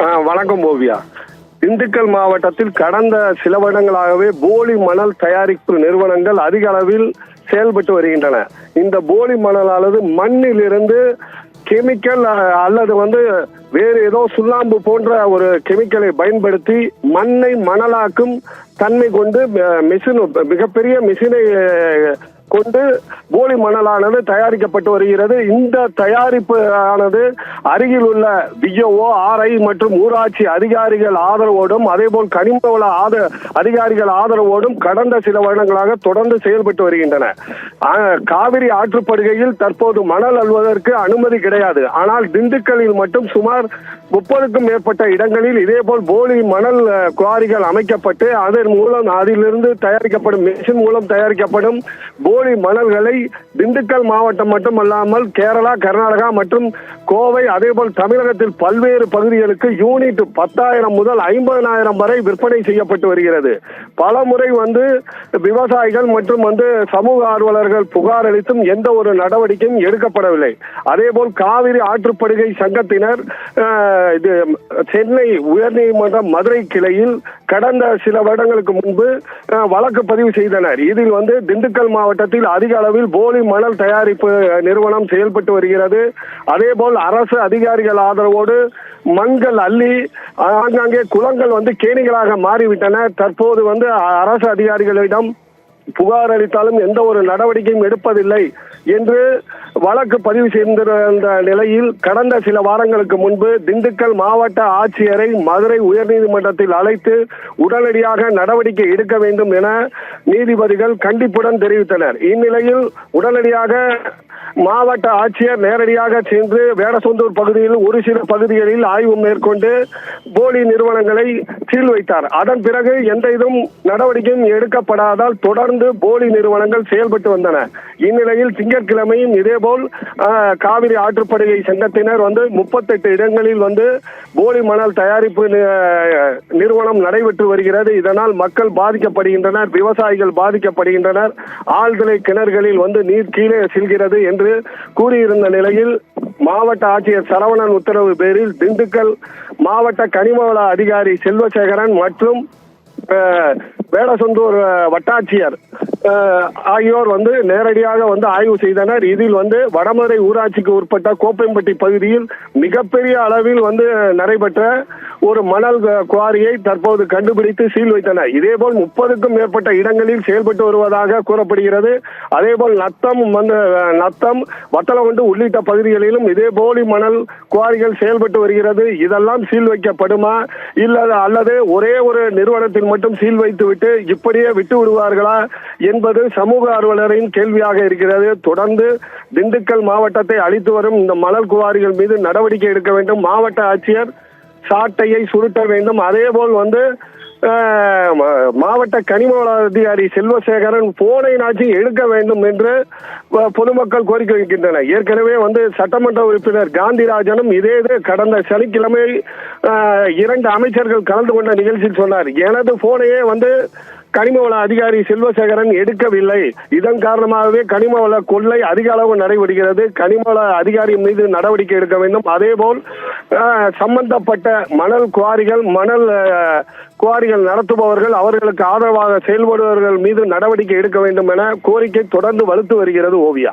வணக்கம் ஓவியா. திண்டுக்கல் மாவட்டத்தில் கடந்த சில வருடங்களாகவே போலி மணல் தயாரிப்பு நிறுவனங்கள் அதிக அளவில் செயல்பட்டு வருகின்றன. இந்த போலி மணலானது மண்ணில் இருந்து கெமிக்கல் அல்லது வேறு ஏதோ சுண்ணாம்பு போன்ற ஒரு கெமிக்கலை பயன்படுத்தி மண்ணை மணலாக்கும் தன்மை கொண்டு மிகப்பெரிய மிஷினை கொண்டு போலி மணலானது தயாரிக்கப்பட்டு வருகிறது. இந்த தயாரிப்பு ஆனது அருகில் உள்ள விஓ, ஆர்ஐ மற்றும் ஊராட்சி அதிகாரிகள் ஆதரவோடும் அதேபோல் கனிமவள அதிகாரிகள் ஆதரவோடும் கடந்த சில வருடங்களாக தொடர்ந்து செயல்பட்டு வருகின்றன. காவிரி ஆற்றுப்படுகையில் தற்போது மணல் அள்ளுவதற்கு அனுமதி கிடையாது. ஆனால் திண்டுக்கல்லில் மட்டும் சுமார் 30க்கும் மேற்பட்ட இடங்களில் இதேபோல் போலி மணல் குவாரிகள் அமைக்கப்பட்டு அதன் மூலம் அதிலிருந்து தயாரிக்கப்படும் மிஷின் மூலம் தயாரிக்கப்படும் போலி மணல்களை திண்டுக்கல் மாவட்டம் மட்டுமல்லாமல் கேரளா, கர்நாடகா மற்றும் கோவை அதேபோல் தமிழகத்தில் பல்வேறு பகுதிகளுக்கு யூனிட் 10,000 முதல் 50,000 வரை விற்பனை செய்யப்பட்டு வருகிறது. பல முறை விவசாயிகள் மற்றும் சமூக ஆர்வலர்கள் புகார் அளித்தும் எந்த ஒரு நடவடிக்கையும் எடுக்கப்படவில்லை. அதேபோல் காவிரி ஆற்றுப்படுகை சங்கத்தினர் சென்னை உயர்நீதிமன்றம் மதுரை கிளையில் கடந்த சில வருடங்களுக்கு முன்பு வழக்கு பதிவு செய்தனர். இதில் திண்டுக்கல் மாவட்டத்தில் அதிக அளவில் போலி மணல் தயாரிப்பு நிறுவனம் செயல்பட்டு வருகிறது. அதேபோல் அரசு அதிகாரிகள் ஆதரவோடு மண்கள் அள்ளி ஆங்காங்கே குளங்கள் கேணிகளாக மாறிவிட்டன. தற்போது அரசு அதிகாரிகளிடம் புகார் அளித்தாலும் எந்த ஒரு நடவடிக்கையும் எடுப்பதில்லை என்று வழக்கு பதிவு செய்திருந்த நிலையில் கடந்த சில வாரங்களுக்கு முன்பு திண்டுக்கல் மாவட்ட ஆட்சியரை மதுரை உயர்நீதிமன்றத்தில் அழைத்து உடனடியாக நடவடிக்கை எடுக்க வேண்டும் என நீதிபதிகள் கண்டிப்புடன் தெரிவித்தனர். இந்நிலையில் உடனடியாக மாவட்ட ஆட்சியர் நேரடியாக சென்று வேடசொந்தூர் பகுதியில் ஒரு சில பகுதிகளில் ஆய்வு மேற்கொண்டு போலி நிறுவனங்களை சீல் வைத்தார். அதன் பிறகு எந்த நடவடிக்கையும் எடுக்கப்படாதால் தொடர்ந்து போலி நிறுவனங்கள் செயல்பட்டு வந்தன. இந்நிலையில் திங்கட்கிழமையும் இதேபோல் காவிரி ஆற்றுப்படுகை சங்கத்தினர் 38 இடங்களில் போலி மணல் தயாரிப்பு நிறுவனம் நடைபெற்று வருகிறது. இதனால் மக்கள் பாதிக்கப்படுகின்றனர், விவசாயிகள் பாதிக்கப்படுகின்றனர். ஆழ்துளை கிணறுகளில் நீர் கீழே செல்கிறது என்று கூறியிருந்த நிலையில் மாவட்ட ஆட்சியர் சரவணன் உத்தரவு பேரில் திண்டுக்கல் மாவட்ட கனிமவள அதிகாரி செல்வசேகரன் மற்றும் வேடசொந்தூர் வட்டாட்சியர் ஆகியோர் நேரடியாக ஆய்வு செய்தனர். இதில் வடமதுரை ஊராட்சிக்கு உட்பட்ட கோப்பைம்பட்டி பகுதியில் மிகப்பெரிய அளவில் நடைபெற்ற ஒரு மணல் குவாரியை தற்போது கண்டுபிடித்து சீல் வைத்தனர். இதேபோல் 30க்கும் மேற்பட்ட இடங்களில் செயல்பட்டு வருவதாக கூறப்படுகிறது. அதேபோல் நத்தம், வத்தலகுண்டு உள்ளிட்ட பகுதிகளிலும் இதே போலி மணல் குவாரிகள் செயல்பட்டு வருகிறது. இதெல்லாம் சீல் வைக்கப்படுமா அல்லது ஒரே ஒரு நிறுவனத்தில் மட்டும் சீல் வைத்துவிட்டு இப்படியே விட்டு விடுவார்களா என்பது சமூக ஆர்வலரின் கேள்வியாக இருக்கிறது. தொடர்ந்து திண்டுக்கல் மாவட்டத்தை அழித்து வரும் இந்த மணல் குவாரிகள் மீது நடவடிக்கை எடுக்க வேண்டும். மாவட்ட ஆட்சியர் சாட்டையை சுருட்ட வேண்டும். அதேபோல் மாவட்ட கனிமவள அதிகாரி செல்வசேகரன் போனை நாச்சி எடுக்க வேண்டும் என்று பொதுமக்கள் கோரிக்கை வைக்கின்றனர். ஏற்கனவே சட்டமன்ற உறுப்பினர் காந்திராஜனும் இதே கடந்த சனிக்கிழமை 2 அமைச்சர்கள் கலந்து கொண்ட நிகழ்ச்சியில் சொன்னார், எனது போனையே கனிமவள அதிகாரி செல்வசேகரன் எடுக்கவில்லை. இதன் காரணமாகவே கனிமவள கொள்ளை அதிக அளவு நடைபெறுகிறது. கனிமவள அதிகாரி மீது நடவடிக்கை எடுக்க வேண்டும். அதேபோல் சம்பந்தப்பட்ட மணல் குவாரிகள் நடத்துபவர்கள் அவர்களுக்கு ஆதரவாக செயல்படுபவர்கள் மீது நடவடிக்கை எடுக்க வேண்டும் என கோரிக்கை தொடர்ந்து வலுத்து வருகிறது. ஓவியா.